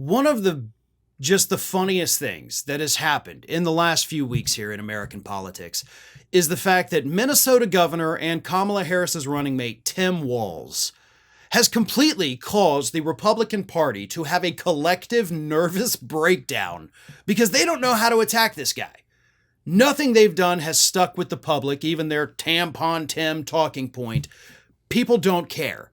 One of the just the funniest things that has happened in the last few weeks here in American politics is the fact that Minnesota governor and Kamala Harris's running mate, Tim Walz, has completely caused the Republican Party to have a collective nervous breakdown because they don't know how to attack this guy. Nothing they've done has stuck with the public, even their tampon Tim talking point. People don't care.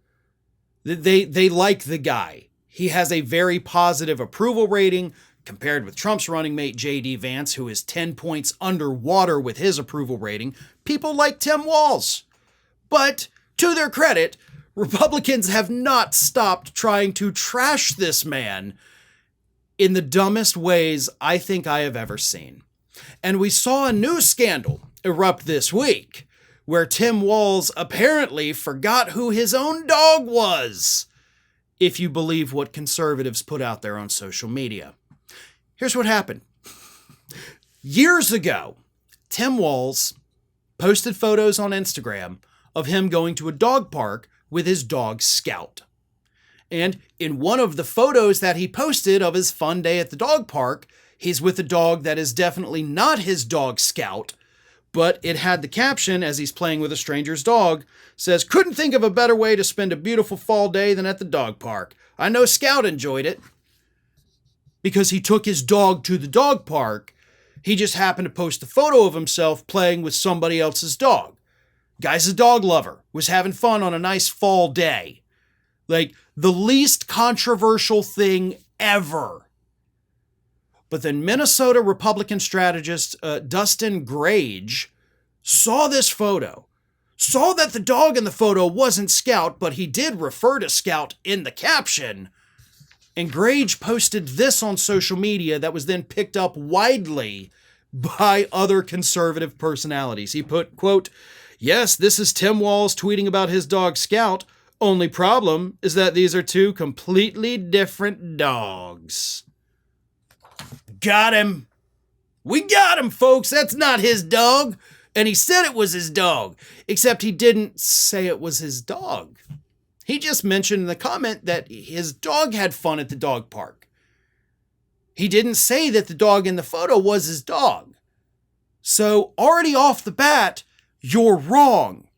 They like the guy. He has a very positive approval rating compared with Trump's running mate, J.D. Vance, who is 10 points underwater with his approval rating. People like Tim Walz. But to their credit, Republicans have not stopped trying to trash this man in the dumbest ways I think I have ever seen. And we saw a new scandal erupt this week where Tim Walz apparently forgot who his own dog was, if you believe what conservatives put out there on social media. Here's what happened. Years ago, Tim Walz posted photos on Instagram of him going to a dog park with his dog Scout. And in one of the photos that he posted of his fun day at the dog park, he's with a dog that is definitely not his dog Scout, but it had the caption, as he's playing with a stranger's dog, says, "Couldn't think of a better way to spend a beautiful fall day than at the dog park. I know Scout enjoyed it." Because he took his dog to the dog park, he just happened to post a photo of himself playing with somebody else's dog. Guy's a dog lover, was having fun on a nice fall day. Like, the least controversial thing ever. But then Minnesota Republican strategist Dustin Grage saw this photo, saw that the dog in the photo wasn't Scout, but he did refer to Scout in the caption, and Grage posted this on social media that was then picked up widely by other conservative personalities. He put, quote, "Yes, this is Tim Walz tweeting about his dog Scout. Only problem is that these are two completely different dogs." Got him. We got him, folks. That's not his dog. And he said it was his dog, except he didn't say it was his dog. He just mentioned in the comment that his dog had fun at the dog park. He didn't say that the dog in the photo was his dog. So already off the bat, you're wrong.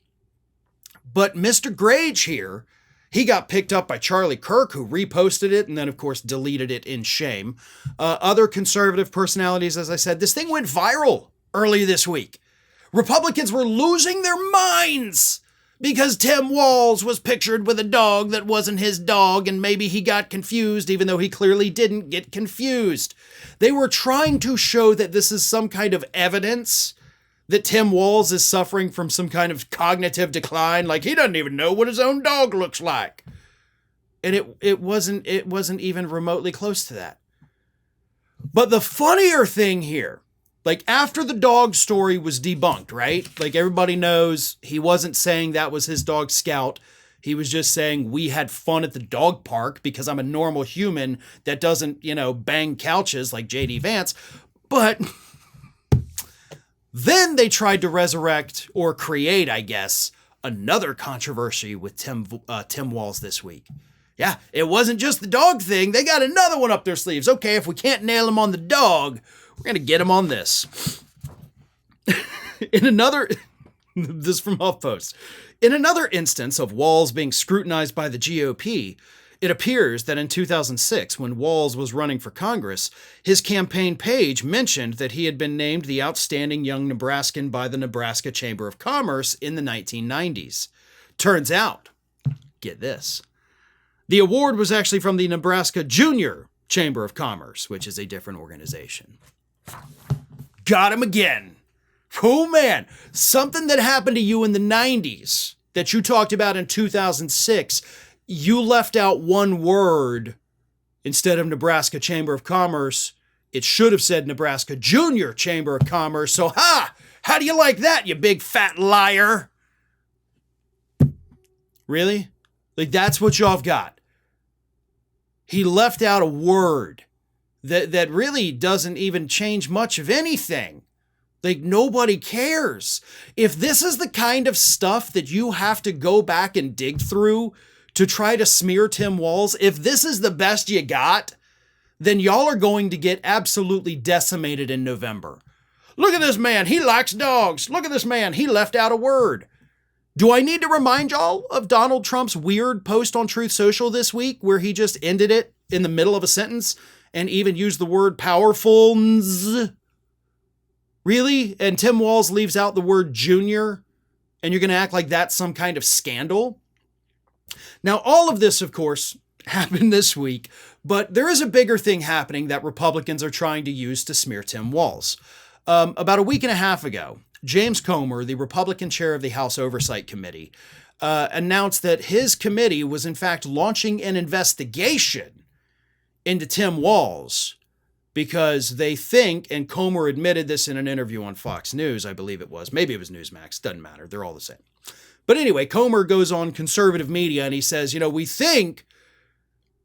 But Mr. Grage here, he got picked up by Charlie Kirk, who reposted it and then, of course, deleted it in shame. Other conservative personalities, as I said, this thing went viral early this week. Republicans were losing their minds because Tim Walz was pictured with a dog that wasn't his dog, and maybe he got confused, even though he clearly didn't get confused. They were trying to show that this is some kind of evidence that Tim Walz is suffering from some kind of cognitive decline, like he doesn't even know what his own dog looks like. And it wasn't even remotely close to that. But the funnier thing here, like after the dog story was debunked, right? Like everybody knows he wasn't saying that was his dog Scout. He was just saying we had fun at the dog park because I'm a normal human that doesn't, bang couches like J.D. Vance. But then they tried to resurrect or create, I guess, another controversy with Tim Walz this week. Yeah, it wasn't just the dog thing. They got another one up their sleeves. Okay, if we can't nail him on the dog, we're going to get him on this. This from HuffPost. In another instance of Walz being scrutinized by the GOP, it appears that in 2006, when Walz was running for Congress, his campaign page mentioned that he had been named the Outstanding Young Nebraskan by the Nebraska Chamber of Commerce in the 1990s. Turns out, get this, the award was actually from the Nebraska Junior Chamber of Commerce, which is a different organization. Got him again. Oh man, something that happened to you in the 90s that you talked about in 2006, you left out one word instead of Nebraska Chamber of Commerce. It should have said Nebraska Junior Chamber of Commerce. So, how do you like that, you big fat liar? Really? Like, that's what y'all have got. He left out a word that really doesn't even change much of anything. Like, nobody cares. If this is the kind of stuff that you have to go back and dig through to try to smear Tim Walz, if this is the best you got, then y'all are going to get absolutely decimated in November. Look at this man. He likes dogs. Look at this man. He left out a word. Do I need to remind y'all of Donald Trump's weird post on Truth Social this week where he just ended it in the middle of a sentence and even used the word powerful? Really? And Tim Walz leaves out the word junior, and you're going to act like that's some kind of scandal? Now, all of this, of course, happened this week, but there is a bigger thing happening that Republicans are trying to use to smear Tim Walz. About a week and a half ago, James Comer, the Republican chair of the House Oversight Committee, announced that his committee was in fact launching an investigation into Tim Walz because they think, and Comer admitted this in an interview on Fox News, I believe it was, maybe it was Newsmax, doesn't matter, they're all the same. But anyway, Comer goes on conservative media and he says, we think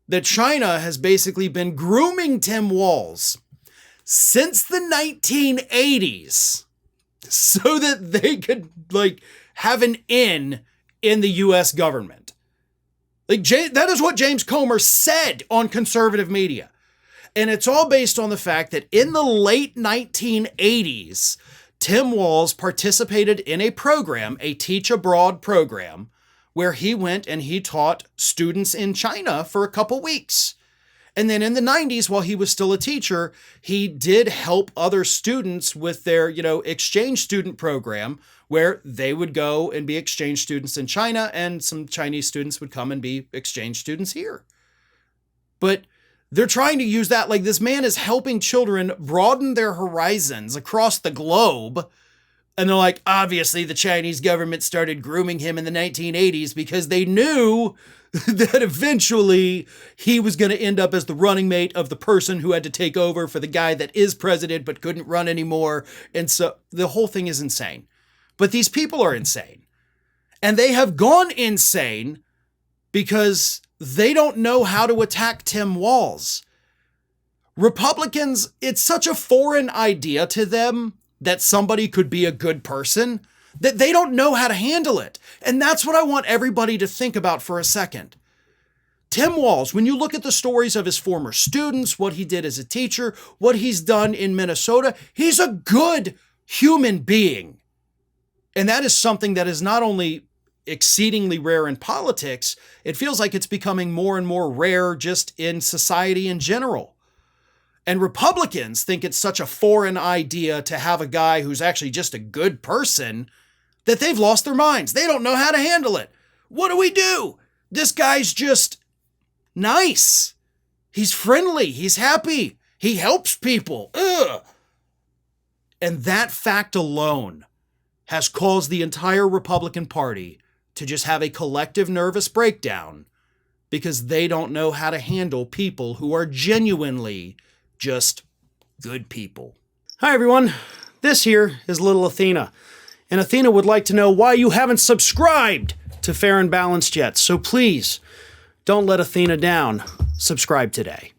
that China has basically been grooming Tim Walz since the 1980s so that they could have an in the U.S. government. That is what James Comer said on conservative media. And it's all based on the fact that in the late 1980s, Tim Walz participated in a program, a teach abroad program, where he went and he taught students in China for a couple weeks. And then in the 90s, while he was still a teacher, he did help other students with their, exchange student program where they would go and be exchange students in China and some Chinese students would come and be exchange students here. But they're trying to use that like this man is helping children broaden their horizons across the globe. And they're like, obviously the Chinese government started grooming him in the 1980s because they knew that eventually he was going to end up as the running mate of the person who had to take over for the guy that is president but couldn't run anymore. And so the whole thing is insane. But these people are insane. And they have gone insane because they don't know how to attack Tim Walz. Republicans, it's such a foreign idea to them that somebody could be a good person that they don't know how to handle it. And that's what I want everybody to think about for a second. Tim Walz, when you look at the stories of his former students, what he did as a teacher, what he's done in Minnesota, he's a good human being. And that is something that is not only exceedingly rare in politics, it feels like it's becoming more and more rare just in society in general. And Republicans think it's such a foreign idea to have a guy who's actually just a good person that they've lost their minds. They don't know how to handle it. What do we do? This guy's just nice. He's friendly. He's happy. He helps people. Ugh. And that fact alone has caused the entire Republican Party to just have a collective nervous breakdown because they don't know how to handle people who are genuinely just good people. Hi, everyone. This here is little Athena. And Athena would like to know why you haven't subscribed to Fair and Balanced yet. So please, don't let Athena down. Subscribe today.